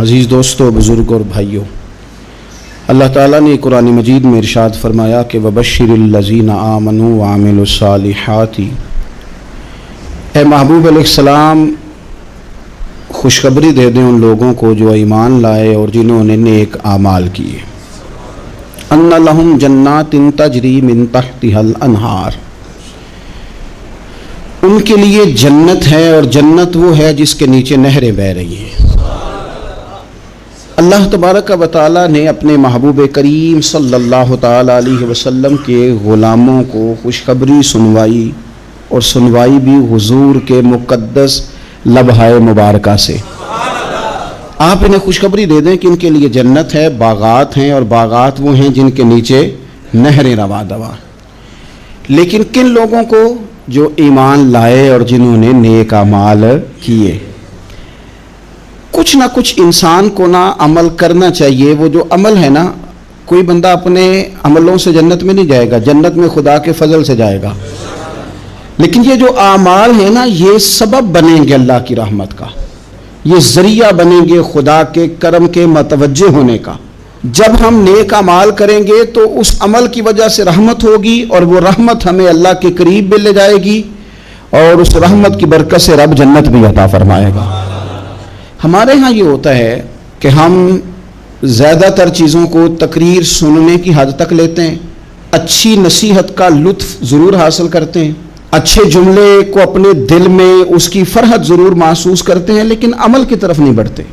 عزیز دوستو، بزرگ اور بھائیوں، اللہ تعالیٰ نے قرآن مجید میں ارشاد فرمایا کہ وَبَشِّرِ الَّذِينَ آمَنُوا وَعَمِلُوا الصَّالِحَاتِ، اے محبوب علیہ السلام خوشخبری دے دیں ان لوگوں کو جو ایمان لائے اور جنہوں نے نیک اعمال کیے، ان لہم جنات تجری من تحتها الانہار، ان کے لیے جنت ہے اور جنت وہ ہے جس کے نیچے نہریں بہہ رہی ہیں۔ اللہ تبارک و تعالیٰ نے اپنے محبوب کریم صلی اللہ تعالیٰ علیہ وسلم کے غلاموں کو خوشخبری سنوائی، اور سنوائی بھی حضور کے مقدس لبہائے مبارکہ سے۔ آپ انہیں خوشخبری دے دیں کہ ان کے لیے جنت ہے، باغات ہیں، اور باغات وہ ہیں جن کے نیچے نہریں رواں دواں۔ لیکن کن لوگوں کو؟ جو ایمان لائے اور جنہوں نے نیک اعمال کیے۔ کچھ نہ کچھ انسان کو نہ عمل کرنا چاہیے۔ وہ جو عمل ہے نا، کوئی بندہ اپنے عملوں سے جنت میں نہیں جائے گا، جنت میں خدا کے فضل سے جائے گا۔ لیکن یہ جو اعمال ہیں نا، یہ سبب بنیں گے اللہ کی رحمت کا، یہ ذریعہ بنیں گے خدا کے کرم کے متوجہ ہونے کا۔ جب ہم نیک اعمال کریں گے تو اس عمل کی وجہ سے رحمت ہوگی، اور وہ رحمت ہمیں اللہ کے قریب بھی لے جائے گی، اور اس رحمت کی برکت سے رب جنت بھی عطا فرمائے گا۔ ہمارے ہاں یہ ہوتا ہے کہ ہم زیادہ تر چیزوں کو تقریر سننے کی حد تک لیتے ہیں، اچھی نصیحت کا لطف ضرور حاصل کرتے ہیں، اچھے جملے کو اپنے دل میں اس کی فرحت ضرور محسوس کرتے ہیں، لیکن عمل کی طرف نہیں بڑھتے۔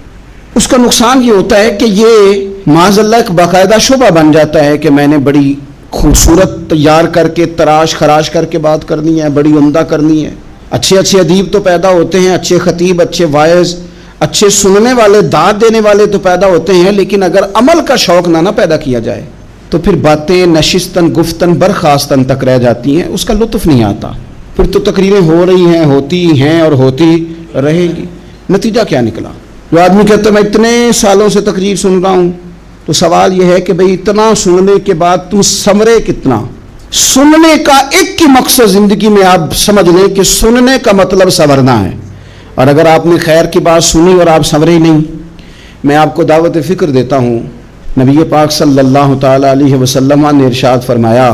اس کا نقصان یہ ہوتا ہے کہ یہ معاذ اللہ ایک باقاعدہ شعبہ بن جاتا ہے کہ میں نے بڑی خوبصورت تیار کر کے تراش خراش کر کے بات کرنی ہے، بڑی عمدہ کرنی ہے۔ اچھے اچھے ادیب تو پیدا ہوتے ہیں، اچھے خطیب، اچھے واعظ، اچھے سننے والے، داد دینے والے تو پیدا ہوتے ہیں، لیکن اگر عمل کا شوق نہ پیدا کیا جائے تو پھر باتیں نشستن گفتن برخاستن تک رہ جاتی ہیں، اس کا لطف نہیں آتا۔ پھر تو تقریریں ہو رہی ہیں، ہوتی ہیں اور ہوتی رہیں گی، نتیجہ کیا نکلا؟ جو آدمی کہتا ہے میں اتنے سالوں سے تقریر سن رہا ہوں، تو سوال یہ ہے کہ بھئی اتنا سننے کے بعد تم سمرے کتنا؟ سننے کا ایک ہی مقصد زندگی میں آپ سمجھ لیں کہ سننے کا مطلب سنورنا ہے، اور اگر آپ نے خیر کی بات سنی اور آپ سنورے ہی نہیں، میں آپ کو دعوت فکر دیتا ہوں۔ نبی پاک صلی اللہ تعالیٰ علیہ وسلم نے ارشاد فرمایا،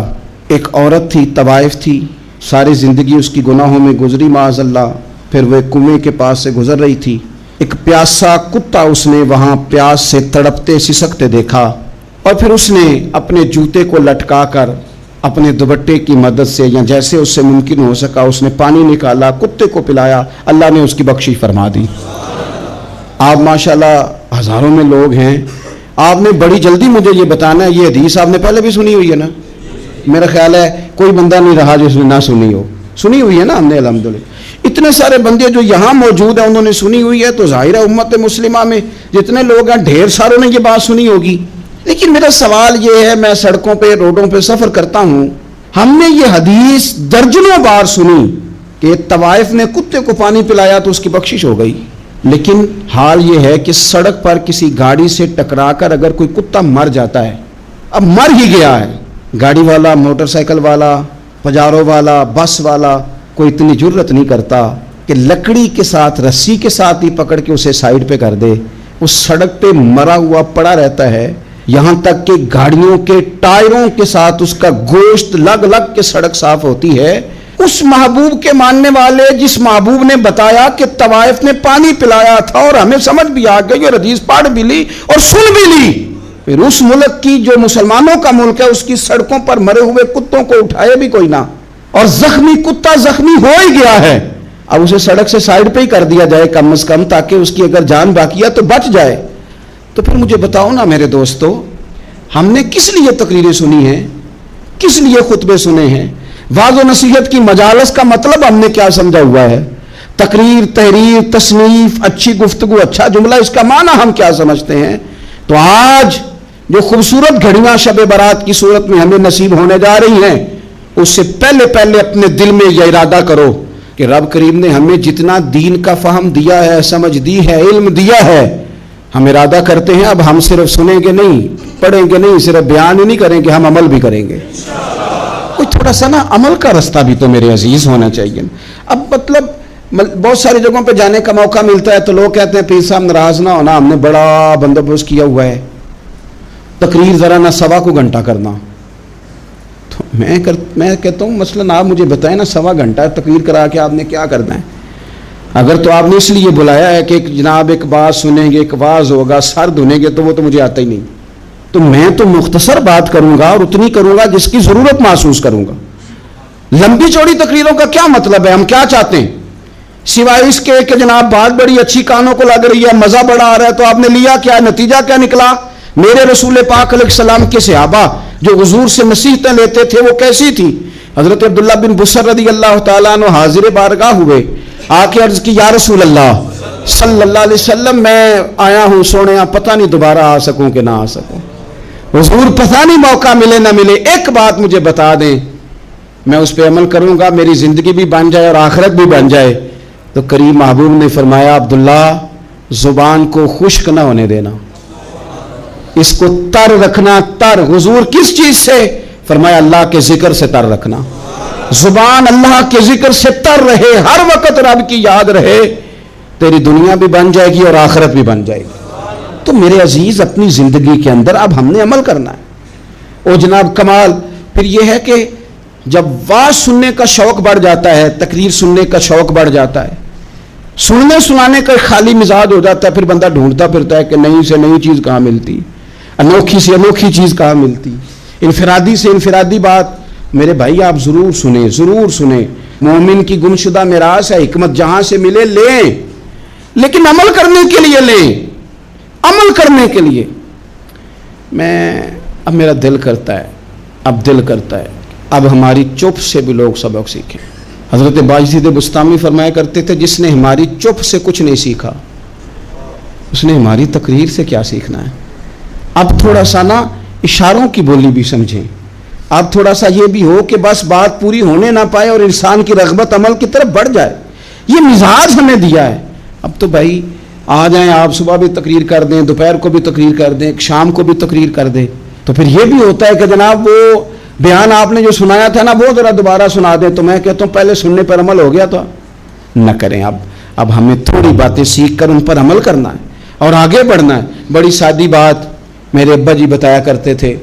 ایک عورت تھی، طوائف تھی، ساری زندگی اس کی گناہوں میں گزری معاذ اللہ، پھر وہ ایک کنویں کے پاس سے گزر رہی تھی، ایک پیاسا کتا اس نے وہاں پیاس سے تڑپتے سسکتے دیکھا، اور پھر اس نے اپنے جوتے کو لٹکا کر اپنے دوپٹے کی مدد سے یا جیسے اس سے ممکن ہو سکا اس نے پانی نکالا، کتے کو پلایا، اللہ نے اس کی بخشش فرما دی۔ آپ ماشاءاللہ ہزاروں میں لوگ ہیں، آپ نے بڑی جلدی مجھے یہ بتانا ہے، یہ حدیث آپ نے پہلے بھی سنی ہوئی ہے نا؟ میرا خیال ہے کوئی بندہ نہیں رہا جس نے نہ سنی ہو، سنی ہوئی ہے نا ہم نے الحمدللہ۔ اتنے سارے بندے جو یہاں موجود ہیں انہوں نے سنی ہوئی ہے، تو ظاہر ہے امت مسلمہ میں جتنے لوگ ہیں ڈھیر ساروں نے یہ بات سنی ہوگی۔ لیکن میرا سوال یہ ہے، میں سڑکوں پہ روڈوں پہ سفر کرتا ہوں، ہم نے یہ حدیث درجنوں بار سنی کہ طوائف نے کتے کو پانی پلایا تو اس کی بخشش ہو گئی، لیکن حال یہ ہے کہ سڑک پر کسی گاڑی سے ٹکرا کر اگر کوئی کتا مر جاتا ہے، اب مر ہی گیا ہے، گاڑی والا، موٹر سائیکل والا، پجارو والا، بس والا کوئی اتنی جرت نہیں کرتا کہ لکڑی کے ساتھ، رسی کے ساتھ ہی پکڑ کے اسے سائیڈ پہ کر دے۔ اس سڑک پہ مرا ہوا پڑا رہتا ہے، یہاں تک کہ گاڑیوں کے ٹائروں کے ساتھ اس کا گوشت لگ لگ کے سڑک صاف ہوتی ہے۔ اس محبوب کے ماننے والے، جس محبوب نے بتایا کہ طوائف نے پانی پلایا تھا، اور ہمیں سمجھ بھی آ گئی اور حدیث پڑھ بھی لی اور سن بھی لی، پھر اس ملک کی جو مسلمانوں کا ملک ہے اس کی سڑکوں پر مرے ہوئے کتوں کو اٹھائے بھی کوئی نہ، اور زخمی کتا زخمی ہو ہی گیا ہے، اب اسے سڑک سے سائیڈ پہ ہی کر دیا جائے کم از کم، تاکہ اس کی اگر جان باقی ہے تو بچ جائے۔ تو پھر مجھے بتاؤ نا میرے دوستو، ہم نے کس لیے تقریریں سنی ہیں، کس لیے خطبے سنے ہیں؟ واعظ و نصیحت کی مجالس کا مطلب ہم نے کیا سمجھا ہوا ہے؟ تقریر، تحریر، تصنیف، اچھی گفتگو، اچھا جملہ، اس کا معنی ہم کیا سمجھتے ہیں؟ تو آج جو خوبصورت گھڑیاں شب برات کی صورت میں ہمیں نصیب ہونے جا رہی ہیں، اس سے پہلے اپنے دل میں یہ ارادہ کرو کہ رب کریم نے ہمیں جتنا دین کا فہم دیا ہے، سمجھ دی ہے، علم دیا ہے، ہم ارادہ کرتے ہیں اب ہم صرف سنیں گے نہیں، پڑھیں گے نہیں، صرف بیان ہی نہیں کریں گے، ہم عمل بھی کریں گے۔ کوئی تھوڑا سا نا عمل کا رستہ بھی تو میرے عزیز ہونا چاہیے۔ اب مطلب بہت ساری جگہوں پہ جانے کا موقع ملتا ہے تو لوگ کہتے ہیں پیر صاحب ناراض نہ ہونا، ہم نے بڑا بندوبست کیا ہوا ہے، تقریر ذرا نہ سوا کو گھنٹہ کرنا. تو میں کہتا ہوں مثلاً آپ مجھے بتائیں نا، سوا گھنٹہ تقریر کرا کے آپ نے کیا کرنا ہے؟ اگر تو آپ نے اس لیے بلایا ہے کہ جناب ایک بات سنیں گے، ایک واز ہوگا، سر دھونے گے، تو وہ تو مجھے آتا ہی نہیں. تو میں تو مختصر بات کروں گا اور اتنی کروں گا جس کی ضرورت محسوس کروں گا. لمبی چوڑی تقریروں کا کیا مطلب ہے؟ ہم کیا چاہتے ہیں سوائے اس کے کہ جناب بات بڑی اچھی کانوں کو لگ رہی ہے، مزہ بڑا آ رہا ہے؟ تو آپ نے لیا کیا؟ نتیجہ کیا نکلا؟ میرے رسول پاک علیہ السلام کے صحابہ جو حضور سے نصیحتیں لیتے تھے وہ کیسی تھی؟ حضرت عبداللہ بن بصر رضی اللہ تعالیٰ عنہ حاضر بارگاہ ہوئے، آ کے عرض کی یا رسول اللہ صلی اللہ علیہ وسلم، میں آیا ہوں سونے، پتہ نہیں دوبارہ آ سکوں کہ نہ آ سکوں. حضور پتہ نہیں موقع ملے نہ ملے، ایک بات مجھے بتا دیں، میں اس پہ عمل کروں گا، میری زندگی بھی بن جائے اور آخرت بھی بن جائے. تو کریم محبوب نے فرمایا عبداللہ زبان کو خشک نہ ہونے دینا، اس کو تر رکھنا. تر حضور کس چیز سے؟ فرمایا اللہ کے ذکر سے تر رکھنا. زبان اللہ کے ذکر سے تر رہے، ہر وقت رب کی یاد رہے، تیری دنیا بھی بن جائے گی اور آخرت بھی بن جائے گی. تو میرے عزیز اپنی زندگی کے اندر اب ہم نے عمل کرنا ہے. اور جناب کمال پھر یہ ہے کہ جب واز سننے کا شوق بڑھ جاتا ہے، تقریر سننے کا شوق بڑھ جاتا ہے، سننے سنانے کا خالی مزاج ہو جاتا ہے، پھر بندہ ڈھونڈتا پھرتا ہے کہ نئی سے نئی چیز کہاں ملتی، انوکھی سے انوکھی چیز کہاں ملتی، انفرادی سے انفرادی بات. میرے بھائی آپ ضرور سنیں، ضرور سنیں. مومن کی گمشدہ میراث ہے، حکمت جہاں سے ملے لیں، لیکن عمل کرنے کے لیے لیں، عمل کرنے کے لیے. اب میرا دل کرتا ہے اب ہماری چپ سے بھی لوگ سبق سیکھیں. حضرت باجدید بستامی فرمایا کرتے تھے جس نے ہماری چپ سے کچھ نہیں سیکھا اس نے ہماری تقریر سے کیا سیکھنا ہے. اب تھوڑا سا نا اشاروں کی بولی بھی سمجھیں، اب تھوڑا سا یہ بھی ہو کہ بس بات پوری ہونے نہ پائے اور انسان کی رغبت عمل کی طرف بڑھ جائے. یہ مزاج ہمیں دیا ہے. اب تو بھائی آ جائیں آپ، صبح بھی تقریر کر دیں، دوپہر کو بھی تقریر کر دیں، شام کو بھی تقریر کر دیں. تو پھر یہ بھی ہوتا ہے کہ جناب وہ بیان آپ نے جو سنایا تھا نا وہ ذرا دوبارہ سنا دیں. تو میں کہتا ہوں پہلے سننے پر عمل ہو گیا تو نہ کریں. اب ہمیں تھوڑی باتیں سیکھ کر ان پر عمل کرنا ہے اور آگے بڑھنا ہے. بڑی سادی بات میرے ابا جی بتایا کرتے تھے.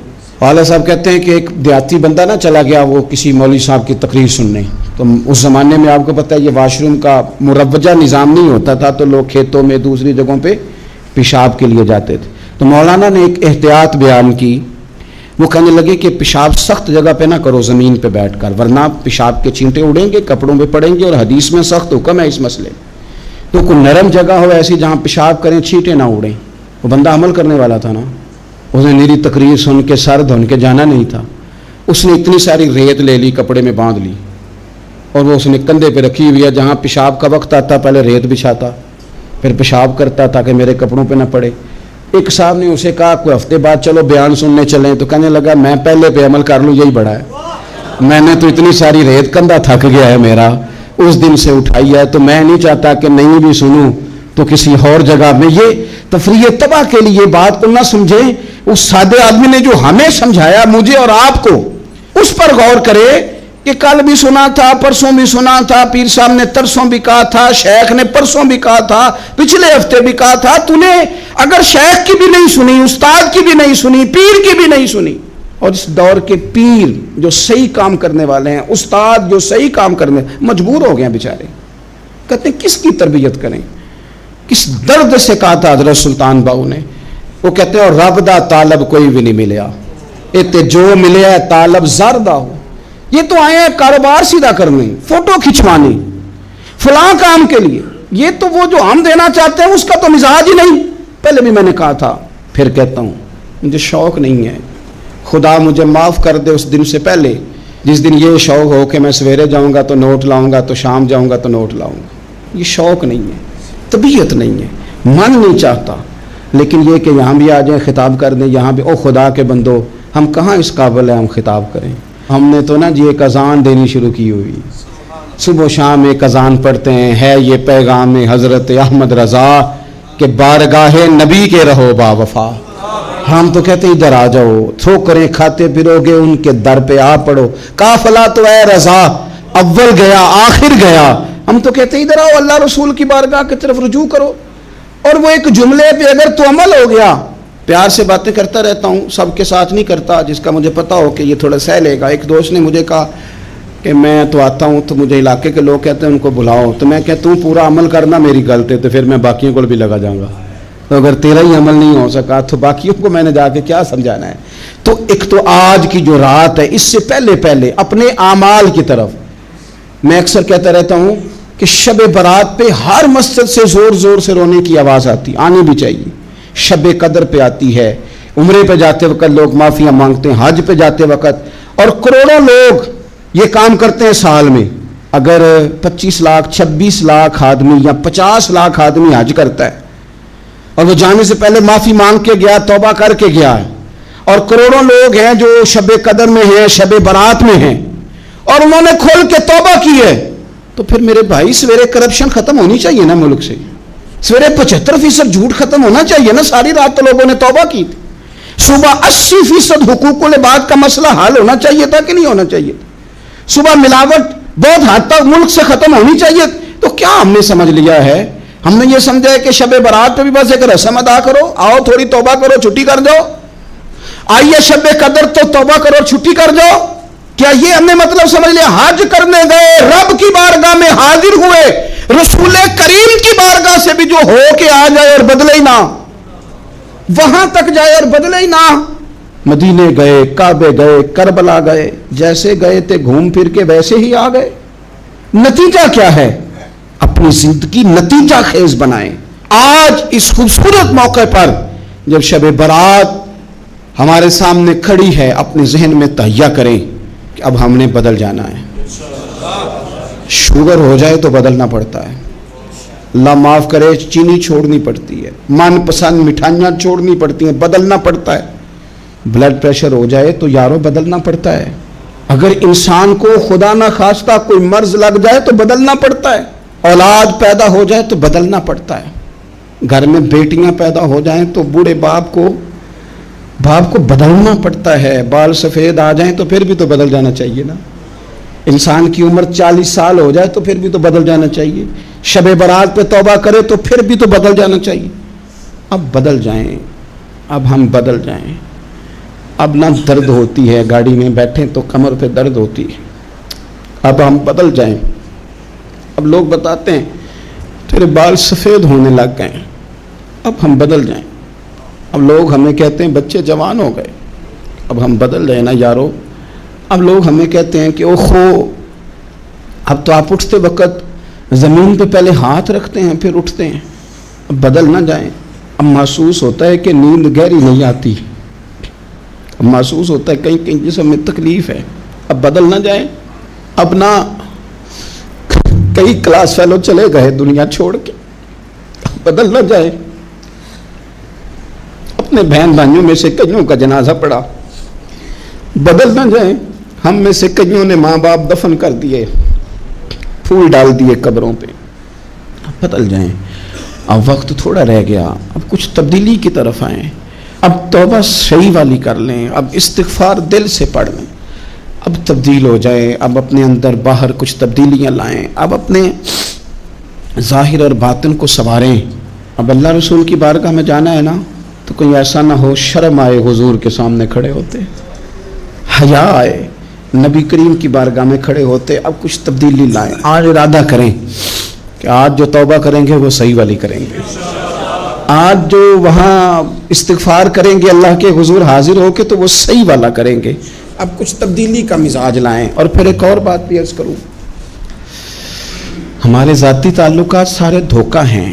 والد صاحب کہتے ہیں کہ ایک دیہاتی بندہ نا چلا گیا وہ کسی مولوی صاحب کی تقریر سننے. تو اس زمانے میں آپ کو پتہ ہے یہ واش روم کا مروجہ نظام نہیں ہوتا تھا، تو لوگ کھیتوں میں دوسری جگہوں پہ پیشاب کے لیے جاتے تھے. تو مولانا نے ایک احتیاط بیان کی. وہ کہنے لگے کہ پیشاب سخت جگہ پہ نہ کرو، زمین پہ بیٹھ کر، ورنہ پیشاب کے چینٹے اڑیں گے، کپڑوں پہ پڑیں گے، اور حدیث میں سخت حکم ہے اس مسئلے. تو کوئی نرم جگہ ہو ایسی جہاں پیشاب کریں چھینٹے نہ اڑیں. وہ بندہ عمل کرنے والا تھا نا، اس نے میری تقریر سن کے سر دھن کے جانا نہیں تھا. اس نے اتنی ساری ریت لے لی، کپڑے میں باندھ لی، اور وہ اس نے کندھے پہ رکھی ہوئی ہے. جہاں پیشاب کا وقت آتا پہلے ریت بچھاتا، پھر پیشاب کرتا تاکہ میرے کپڑوں پہ نہ پڑے. ایک صاحب نے اسے کہا کوئی ہفتے بعد چلو بیان سننے چلیں. تو کہنے لگا میں پہلے پہ عمل کر لوں، یہی بڑا ہے. میں نے تو اتنی ساری ریت، کندھا تھک گیا ہے میرا، اس دن سے اٹھائی ہے. تو میں نہیں چاہتا کہ نہیں بھی سنوں تو کسی اور جگہ میں. یہ تفریح تباہ کے لیے بات کو نہ سمجھیں. اس سادے آدمی نے جو ہمیں سمجھایا مجھے اور آپ کو، اس پر غور کرے کہ کل بھی سنا تھا، پرسوں بھی سنا تھا، پیر صاحب نے ترسوں بھی کہا تھا، شیخ نے پرسوں بھی کہا تھا، پچھلے ہفتے بھی کہا تھا. تو نے اگر شیخ کی بھی نہیں سنی، استاد کی بھی نہیں سنی، پیر کی بھی نہیں سنی، اور اس دور کے پیر جو صحیح کام کرنے والے ہیں، استاد جو صحیح کام کرنے مجبور ہو گئے ہیں بیچارے. کہتے ہیں کس کی تربیت کریں؟ کس درد سے کہا تھا حضرت سلطان باؤ نے. وہ کہتے ہیں اور رب دا طالب کوئی بھی نہیں ملیا، اتے جو ملیا ہے طالب زردہ ہو. یہ تو آئے ہیں کاروبار سیدھا کرنے، فوٹو کھچوانے، فلاں کام کے لیے. یہ تو وہ جو ہم دینا چاہتے ہیں اس کا تو مزاج ہی نہیں. پہلے بھی میں نے کہا تھا، پھر کہتا ہوں مجھے شوق نہیں ہے. خدا مجھے معاف کر دے اس دن سے پہلے جس دن یہ شوق ہو کہ میں سویرے جاؤں گا تو نوٹ لاؤں گا، تو شام جاؤں گا تو نوٹ لاؤں گا. یہ شوق نہیں ہے، طبیعت نہیں ہے، من نہیں چاہتا. لیکن یہ کہ یہاں بھی آ جائیں خطاب کر دیں، یہاں بھی او خدا کے بندو، ہم کہاں اس قابل ہیں ہم خطاب کریں. ہم نے تو نا جی ایک اذان دینی شروع کی ہوئی، صبح و شام ایک اذان پڑھتے ہیں. ہے یہ پیغام حضرت احمد رضا کہ بارگاہ نبی کے رہو با وفا. ہم تو کہتے ہیں ادھر آ جاؤ، ٹھوکریں کھاتے پھرو گے ان کے در پہ آ پڑو. قافلہ تو اے رضا اول گیا آخر گیا، ہم تو کہتے ہیں ادھر آؤ اللہ رسول کی بارگاہ کی طرف رجوع کرو، اور وہ ایک جملے پہ اگر تو عمل ہو گیا، پیار سے باتیں کرتا رہتا ہوں، سب کے ساتھ نہیں کرتا، جس کا مجھے پتا ہو کہ یہ تھوڑا سہ لے گا۔ ایک دوست نے مجھے کہا کہ میں تو آتا ہوں تو مجھے علاقے کے لوگ کہتے ہیں ان کو بلاؤ، تو میں کہتا ہوں پورا عمل کرنا میری غلط ہے، تو پھر میں باقیوں کو بھی لگا جاؤں گا، تو اگر تیرا ہی عمل نہیں ہو سکا تو باقیوں کو میں نے جا کے کیا سمجھانا ہے۔ تو ایک تو آج کی جو رات ہے، اس سے پہلے اپنے اعمال کی طرف، میں اکثر کہتا رہتا ہوں کہ شب برات پہ ہر مسجد سے زور زور سے رونے کی آواز آتی، آنی بھی چاہیے۔ شب قدر پہ آتی ہے، عمرے پہ جاتے وقت لوگ معافیاں مانگتے ہیں، حج پہ جاتے وقت، اور کروڑوں لوگ یہ کام کرتے ہیں سال میں۔ اگر 25 لاکھ 26 لاکھ آدمی یا 50 لاکھ آدمی حج کرتا ہے اور وہ جانے سے پہلے معافی مانگ کے گیا، توبہ کر کے گیا ہے، اور کروڑوں لوگ ہیں جو شب قدر میں ہیں، شب برات میں ہیں، اور انہوں نے کھول کے توبہ کی ہے، تو پھر میرے بھائی سویرے کرپشن ختم ہونی چاہیے نا ملک سے، سویرے 75% جھوٹ ختم ہونا چاہیے نا۔ ساری رات تو لوگوں نے توبہ کی تھی، صبح 80% حقوق العباد کا مسئلہ حل ہونا چاہیے تھا کہ نہیں ہونا چاہیے؟ صبح ملاوٹ بہت حد تک ملک سے ختم ہونی چاہیے۔ تو کیا ہم نے سمجھ لیا ہے؟ ہم نے یہ سمجھا ہے کہ شب برات پہ بھی بس ایک رسم ادا کرو، آؤ تھوڑی توبہ کرو چھٹی کر جاؤ، آئیے شب قدر تو توبہ کرو چھٹی کر جاؤ۔ کیا یہ ہم نے مطلب سمجھ لیا؟ حج کرنے گئے، رب کی بارگاہ میں حاضر ہوئے، رسول کریم کی بارگاہ سے بھی جو ہو کے آ جائے اور بدلے ہی نہ، وہاں تک جائے اور بدلے ہی نہ۔ مدینے گئے، کعبے گئے، کربلا گئے، جیسے گئے تھے گھوم پھر کے ویسے ہی آ گئے۔ نتیجہ کیا ہے؟ اپنی زندگی نتیجہ خیز بنائیں۔ آج اس خوبصورت موقع پر جب شب برات ہمارے سامنے کھڑی ہے، اپنے ذہن میں تہیہ کریں کہ اب ہم نے بدل جانا ہے۔ شوگر ہو جائے تو بدلنا پڑتا ہے، اللہ معاف کرے، چینی چھوڑنی پڑتی ہے، من پسند مٹھائیاں چھوڑنی پڑتی ہیں، بدلنا پڑتا ہے۔ بلڈ پریشر ہو جائے تو یارو بدلنا پڑتا ہے۔ اگر انسان کو خدا نہ خواستہ کوئی مرض لگ جائے تو بدلنا پڑتا ہے۔ اولاد پیدا ہو جائے تو بدلنا پڑتا ہے۔ گھر میں بیٹیاں پیدا ہو جائیں تو بوڑھے باپ کو بدلنا پڑتا ہے۔ بال سفید آ جائیں تو پھر بھی تو بدل جانا چاہیے نا۔ انسان کی عمر 40 سال ہو جائے تو پھر بھی تو بدل جانا چاہیے۔ شب برات پہ توبہ کرے تو پھر بھی تو بدل جانا چاہیے۔ اب بدل جائیں، اب ہم بدل جائیں۔ اب نہ درد ہوتی ہے، گاڑی میں بیٹھیں تو کمر پہ درد ہوتی ہے، اب ہم بدل جائیں۔ اب لوگ بتاتے ہیں تیرے بال سفید ہونے لگ گئے، اب ہم بدل جائیں۔ اب لوگ ہمیں کہتے ہیں بچے جوان ہو گئے، اب ہم بدل جائیں نا یارو۔ اب لوگ ہمیں کہتے ہیں کہ اوہو، اب تو آپ اٹھتے وقت زمین پہ پہلے ہاتھ رکھتے ہیں پھر اٹھتے ہیں، اب بدل نہ جائیں۔ اب محسوس ہوتا ہے کہ نیند گہری نہیں آتی، اب محسوس ہوتا ہے کہیں کہیں جسم میں تکلیف ہے، اب بدل نہ جائیں۔ اب نہ کئی کلاس فیلو چلے گئے دنیا چھوڑ کے، اب بدل نہ جائیں۔ اپنے بہن بھائیوں میں سے کئیوں کا جنازہ پڑا، بدل نہ جائیں۔ ہم میں سے کئیوں نے ماں باپ دفن کر دیے، پھول ڈال دیے قبروں پہ، بدل جائیں۔ اب وقت تھوڑا رہ گیا، اب کچھ تبدیلی کی طرف آئیں، اب توبہ صحیح والی کر لیں، اب استغفار دل سے پڑھ لیں، اب تبدیل ہو جائیں، اب اپنے اندر باہر کچھ تبدیلیاں لائیں، اب اپنے ظاہر اور باطن کو سنواریں۔ اب اللہ رسول کی بارگاہ میں جانا ہے نا، تو کوئی ایسا نہ ہو شرم آئے حضور کے سامنے کھڑے ہوتے، حیا آئے نبی کریم کی بارگاہ میں کھڑے ہوتے۔ اب کچھ تبدیلی لائیں، آج ارادہ کریں کہ آج جو توبہ کریں گے وہ صحیح والی کریں گے، آج جو وہاں استغفار کریں گے اللہ کے حضور حاضر ہو کے تو وہ صحیح والا کریں گے۔ اب کچھ تبدیلی کا مزاج لائیں۔ اور پھر ایک اور بات بھی عرض کروں، ہمارے ذاتی تعلقات سارے دھوکہ ہیں،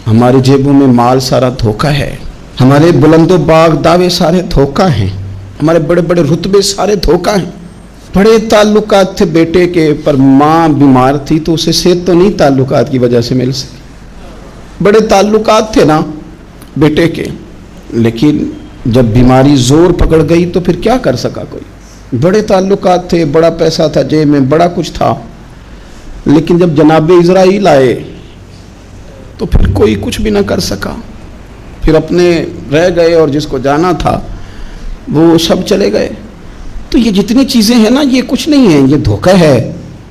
ہماری جیبوں میں مال سارا دھوکہ ہے، ہمارے بلند و باغ دعوے سارے دھوکہ ہیں، ہمارے بڑے بڑے رتبے سارے دھوکہ ہیں۔ بڑے تعلقات تھے بیٹے کے، پر ماں بیمار تھی تو اسے صحت تو نہیں تعلقات کی وجہ سے مل سکی۔ بڑے تعلقات تھے نا بیٹے کے، لیکن جب بیماری زور پکڑ گئی تو پھر کیا کر سکا کوئی۔ بڑے تعلقات تھے، بڑا پیسہ تھا جیب میں، بڑا کچھ تھا، لیکن جب جناب اسرائیل آئے تو پھر کوئی کچھ بھی نہ کر سکا، پھر اپنے رہ گئے، اور جس کو جانا تھا وہ سب چلے گئے۔ تو یہ جتنی چیزیں ہیں نا، یہ کچھ نہیں ہیں، یہ دھوکہ ہے۔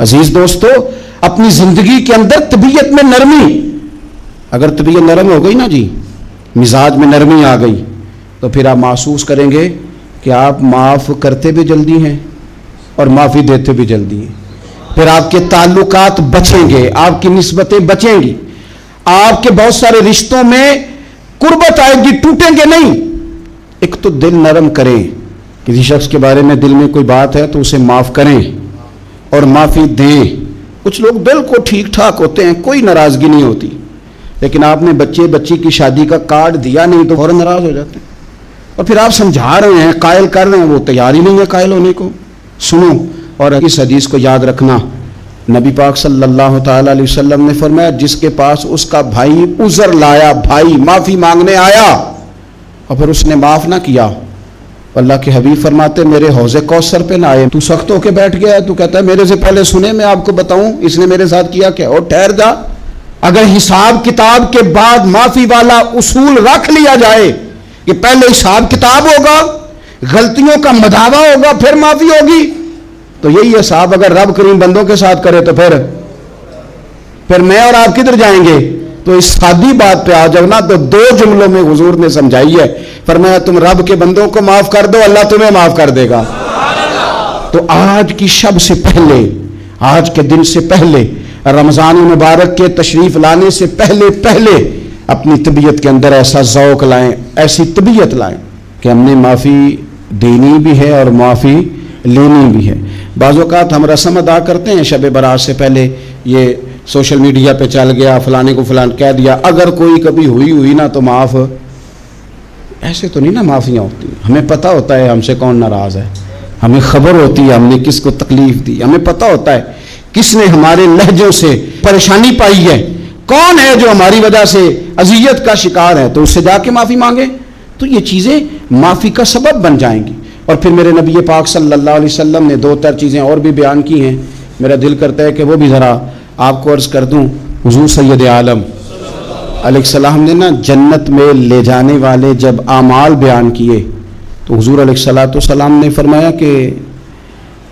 عزیز دوستو، اپنی زندگی کے اندر طبیعت میں نرمی، اگر طبیعت نرم ہو گئی نا جی، مزاج میں نرمی آ گئی، تو پھر آپ محسوس کریں گے کہ آپ معاف کرتے بھی جلدی ہیں اور معافی دیتے بھی جلدی ہیں. پھر آپ کے تعلقات بچیں گے، آپ کی نسبتیں بچیں گی، آپ کے بہت سارے رشتوں میں قربت آئے گی، ٹوٹیں گے نہیں. ایک تو دل نرم کریں، کسی شخص کے بارے میں دل میں کوئی بات ہے تو اسے معاف کریں اور معافی دیں. کچھ لوگ بالکل ٹھیک ٹھاک ہوتے ہیں، کوئی ناراضگی نہیں ہوتی، لیکن آپ نے بچی کی شادی کا کارڈ دیا نہیں تو فوراً ناراض ہو جاتے ہیں. اور پھر آپ سمجھا رہے ہیں، قائل کر رہے ہیں، وہ تیار ہی نہیں ہے قائل ہونے کو. سنو، اور اس حدیث کو یاد رکھنا، نبی پاک صلی اللہ تعالی علیہ وسلم نے فرمایا جس کے پاس اس کا بھائی عذر لایا، بھائی معافی مانگنے آیا اور پھر اس نے معاف نہ کیا، اللہ کے حبیب فرماتے میرے حوض کوثر پہ نہ آئے. تو سخت ہو کے بیٹھ گیا ہے، تو کہتا ہے میرے سے پہلے سنے، میں آپ کو بتاؤں اس نے میرے ساتھ کیا کیا. اور ٹھہر جا، اگر حساب کتاب کے بعد معافی والا اصول رکھ لیا جائے کہ پہلے حساب کتاب ہوگا، غلطیوں کا مداوع ہوگا، پھر معافی ہوگی، تو یہی حساب اگر رب کریم بندوں کے ساتھ کرے تو پھر میں اور آپ کدھر جائیں گے. تو اس سادی بات پہ آ جاؤ نا، تو دو جملوں میں حضور نے سمجھائی ہے، فرمایا تم رب کے بندوں کو معاف کر دو، اللہ تمہیں معاف کر دے گا. تو آج کی شب سے پہلے، آج کے دن سے پہلے، رمضان مبارک کے تشریف لانے سے پہلے اپنی طبیعت کے اندر ایسا ذوق لائیں، ایسی طبیعت لائیں کہ ہم نے معافی دینی بھی ہے اور معافی لینی بھی ہے. بعض اوقات ہم رسم ادا کرتے ہیں شب برات سے پہلے، یہ سوشل میڈیا پہ چل گیا، فلانے کو فلان کہہ دیا، اگر کوئی کبھی ہوئی نا تو معاف. ایسے تو نہیں نا معافیاں ہوتی. ہمیں پتہ ہوتا ہے ہم سے کون ناراض ہے، ہمیں خبر ہوتی ہے ہم نے کس کو تکلیف دی، ہمیں پتہ ہوتا ہے کس نے ہمارے لہجوں سے پریشانی پائی ہے، کون ہے جو ہماری وجہ سے اذیت کا شکار ہے، تو اس سے جا کے معافی مانگے. تو یہ چیزیں معافی کا سبب بن جائیں گی. اور پھر میرے نبی پاک صلی اللہ علیہ وسلم نے 2-4 چیزیں اور بھی بیان کی ہیں، میرا دل کرتا ہے کہ وہ بھی ذرا آپ کو عرض کر دوں. حضور سید عالم علیہ السلام نے نا جنت میں لے جانے والے جب اعمال بیان کیے تو حضور علیہ السلام نے فرمایا کہ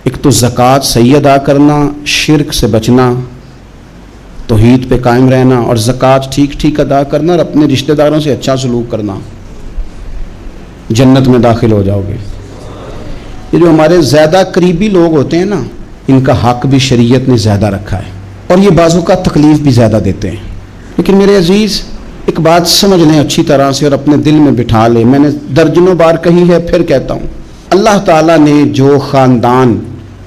ایک تو زکوٰۃ صحیح ادا کرنا، شرک سے بچنا، توحید پہ قائم رہنا، اور زکوٰۃ ٹھیک ادا کرنا اور اپنے رشتہ داروں سے اچھا سلوک کرنا، جنت میں داخل ہو جاؤ گے. یہ جو ہمارے زیادہ قریبی لوگ ہوتے ہیں نا، ان کا حق بھی شریعت نے زیادہ رکھا ہے، اور یہ بعضوں کا تکلیف بھی زیادہ دیتے ہیں. لیکن میرے عزیز ایک بات سمجھ لیں اچھی طرح سے اور اپنے دل میں بٹھا لیں، میں نے درجنوں بار کہی ہے، پھر کہتا ہوں، اللہ تعالیٰ نے جو خاندان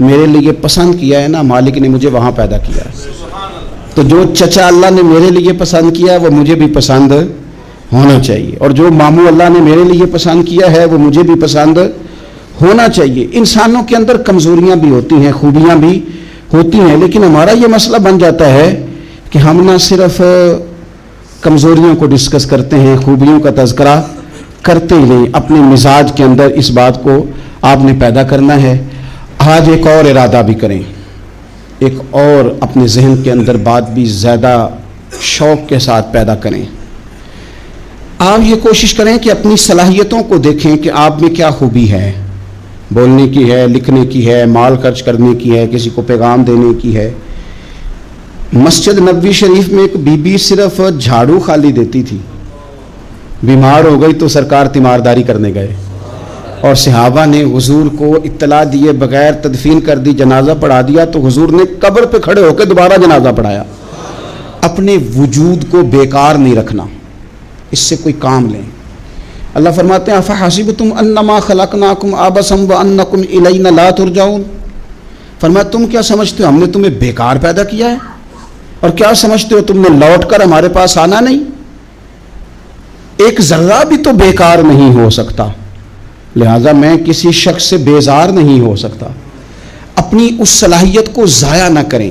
میرے لیے پسند کیا ہے نا، مالک نے مجھے وہاں پیدا کیا ہے. تو جو چچا اللہ نے میرے لیے پسند کیا ہے وہ مجھے بھی پسند ہونا چاہیے، اور جو ماموں اللہ نے میرے لیے پسند کیا ہے وہ مجھے بھی پسند ہونا چاہیے. انسانوں کے اندر کمزوریاں بھی ہوتی ہیں، خوبیاں بھی ہوتی ہیں، لیکن ہمارا یہ مسئلہ بن جاتا ہے کہ ہم نہ صرف کمزوریوں کو ڈسکس کرتے ہیں، خوبیوں کا تذکرہ کرتے ہی نہیں. اپنے مزاج کے اندر اس بات کو آپ نے پیدا کرنا ہے. آج ایک اور ارادہ بھی کریں، ایک اور اپنے ذہن کے اندر بات بھی زیادہ شوق کے ساتھ پیدا کریں. آپ یہ کوشش کریں کہ اپنی صلاحیتوں کو دیکھیں کہ آپ میں کیا خوبی ہے، بولنے کی ہے، لکھنے کی ہے، مال خرچ کرنے کی ہے، کسی کو پیغام دینے کی ہے. مسجد نبوی شریف میں ایک بی بی صرف جھاڑو خالی دیتی تھی، بیمار ہو گئی تو سرکار تیمارداری کرنے گئے، اور صحابہ نے حضور کو اطلاع دیے بغیر تدفین کر دی، جنازہ پڑھا دیا، تو حضور نے قبر پہ کھڑے ہو کے دوبارہ جنازہ پڑھایا. اپنے وجود کو بیکار نہیں رکھنا، اس سے کوئی کام لیں. اللہ فرماتے ہیں افحسبتم انما خلقناکم عبثا وانکم الینا لا ترجعون. فرمایا تم کیا سمجھتے ہو ہم نے تمہیں بیکار پیدا کیا ہے، اور کیا سمجھتے ہو تم نے لوٹ کر ہمارے پاس آنا نہیں؟ ایک ذرہ بھی تو بیکار نہیں ہو سکتا، لہذا میں کسی شخص سے بیزار نہیں ہو سکتا. اپنی اس صلاحیت کو ضائع نہ کریں.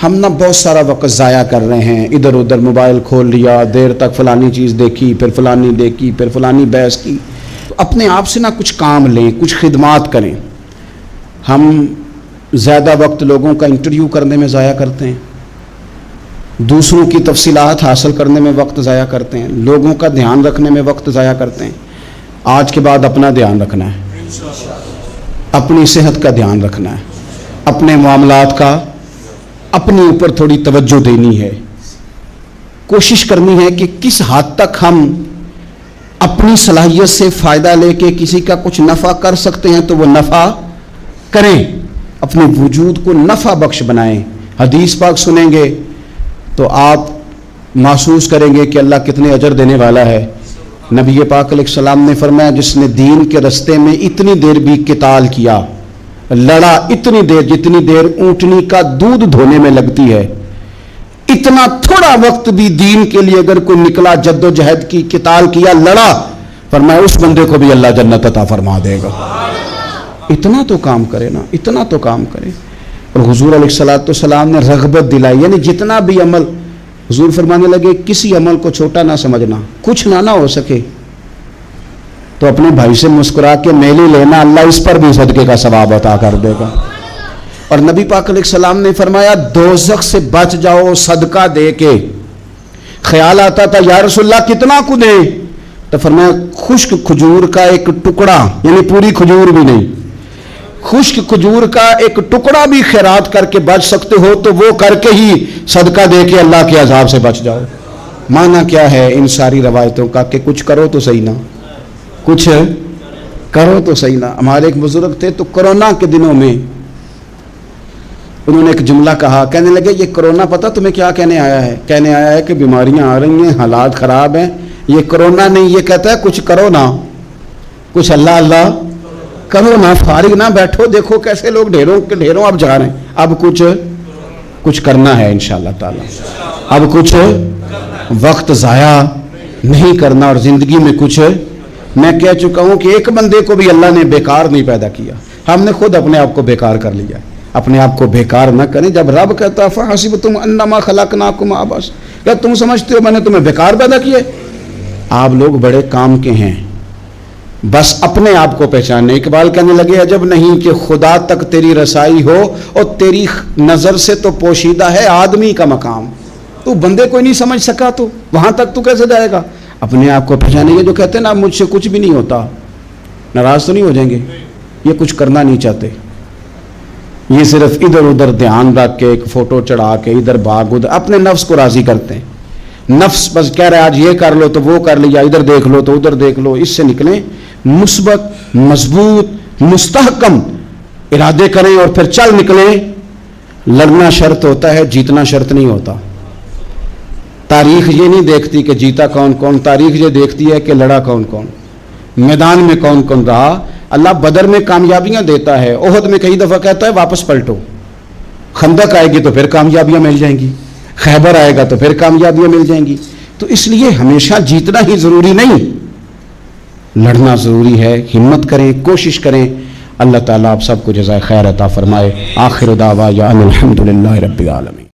ہم نہ بہت سارا وقت ضائع کر رہے ہیں، ادھر ادھر موبائل کھول لیا، دیر تک فلانی چیز دیکھی، پھر فلانی دیکھی، پھر فلانی بحث کی. تو اپنے آپ سے نہ کچھ کام لیں، کچھ خدمات کریں. ہم زیادہ وقت لوگوں کا انٹرویو کرنے میں ضائع کرتے ہیں، دوسروں کی تفصیلات حاصل کرنے میں وقت ضائع کرتے ہیں، لوگوں کا دھیان رکھنے میں وقت ضائع کرتے ہیں. آج کے بعد اپنا دھیان رکھنا ہے، اپنی صحت کا دھیان رکھنا ہے. اپنے معاملات کا اپنے اوپر تھوڑی توجہ دینی ہے، کوشش کرنی ہے کہ کس حد تک ہم اپنی صلاحیت سے فائدہ لے کے کسی کا کچھ نفع کر سکتے ہیں تو وہ نفع کریں، اپنے وجود کو نفع بخش بنائیں۔ حدیث پاک سنیں گے تو آپ محسوس کریں گے کہ اللہ کتنے اجر دینے والا ہے۔ نبی پاک علیہ السلام نے فرمایا جس نے دین کے رستے میں اتنی دیر بھی قتال کیا، لڑا اتنی دیر جتنی دیر اونٹنی کا دودھ دھونے میں لگتی ہے، اتنا تھوڑا وقت بھی دین کے لیے اگر کوئی نکلا، جد و جہد کی، قتال کیا، لڑا، فرمایا اس بندے کو بھی اللہ جنت عطا فرما دے گا۔ اتنا تو کام کرے نا، اتنا تو کام کرے۔ اور حضور علیہ السلام نے رغبت دلائی، یعنی جتنا بھی عمل، حضور فرمانے لگے کسی عمل کو چھوٹا نہ سمجھنا، کچھ نہ ہو سکے تو اپنے بھائی سے مسکرا کے میلی لینا، اللہ اس پر بھی صدقے کا ثواب عطا کر دے گا۔ اور نبی پاک علیہ السلام نے فرمایا دوزخ سے بچ جاؤ صدقہ دے کے۔ خیال آتا تھا یا رسول اللہ کتنا کو دیں؟ تو فرمایا خشک کھجور کا ایک ٹکڑا، یعنی پوری کھجور بھی نہیں، خشک کھجور کا ایک ٹکڑا بھی خیرات کر کے بچ سکتے ہو تو وہ کر کے ہی صدقہ دے کے اللہ کے عذاب سے بچ جاؤ۔ معنی کیا ہے ان ساری روایتوں کا کہ کچھ کرو تو صحیح نا، کچھ کرو تو صحیح نا۔ ہمارے ایک بزرگ تھے تو کرونا کے دنوں میں انہوں نے ایک جملہ کہا، کہنے لگے یہ کرونا پتہ تمہیں کیا کہنے آیا ہے؟ کہنے آیا ہے کہ بیماریاں آ رہی ہیں، حالات خراب ہیں، یہ کرونا نہیں، یہ کہتا ہے کچھ کرو نا، کچھ اللہ اللہ کرو نا، فارغ نہ بیٹھو، دیکھو کیسے لوگ ڈھیروں کے ڈھیروں اب جا رہے ہیں، اب کچھ کرنا ہے انشاءاللہ تعالی، اب کچھ وقت ضائع نہیں کرنا، اور زندگی میں کچھ، میں کہہ چکا ہوں کہ ایک بندے کو بھی اللہ نے بیکار نہیں پیدا کیا، ہم نے خود اپنے آپ کو بیکار کر لیا۔ اپنے آپ کو بیکار نہ کریں۔ جب رب کہتا فحسبتم انما خلقناکم عبثا، کیا تم سمجھتے ہو میں نے تمہیں بیکار پیدا کیا؟ آپ لوگ بڑے کام کے ہیں، بس اپنے آپ کو پہچانے۔ اقبال کہنے لگے عجب نہیں کہ خدا تک تیری رسائی ہو اور تیری نظر سے تو پوشیدہ ہے آدمی کا مقام، تو بندے کوئی نہیں سمجھ سکا تو وہاں تک تو کیسے جائے گا؟ اپنے آپ کو پہچانے گے۔ جو کہتے ہیں نا مجھ سے کچھ بھی نہیں ہوتا، ناراض تو نہیں ہو جائیں گے؟ یہ کچھ کرنا نہیں چاہتے، یہ صرف ادھر ادھر دھیان رکھ کے ایک فوٹو چڑھا کے ادھر بھاگ ادھر اپنے نفس کو راضی کرتے ہیں۔ نفس بس کہہ رہا ہے آج یہ کر لو تو وہ کر لیا، ادھر دیکھ لو تو ادھر دیکھ لو۔ اس سے نکلیں، مثبت، مضبوط، مستحکم ارادے کریں اور پھر چل نکلیں۔ لڑنا شرط ہوتا ہے، جیتنا شرط نہیں ہوتا۔ تاریخ یہ نہیں دیکھتی کہ جیتا کون کون، تاریخ یہ دیکھتی ہے کہ لڑا کون کون، میدان میں کون کون رہا۔ اللہ بدر میں کامیابیاں دیتا ہے، احد میں کئی دفعہ کہتا ہے واپس پلٹو، خندق آئے گی تو پھر کامیابیاں مل جائیں گی، خیبر آئے گا تو پھر کامیابیاں مل جائیں گی۔ تو اس لیے ہمیشہ جیتنا ہی ضروری نہیں، لڑنا ضروری ہے۔ ہمت کریں، کوشش کریں۔ اللہ تعالیٰ آپ سب کو جزائے خیر عطا فرمائے۔ آخر دعوانا الحمدللہ رب العالمین۔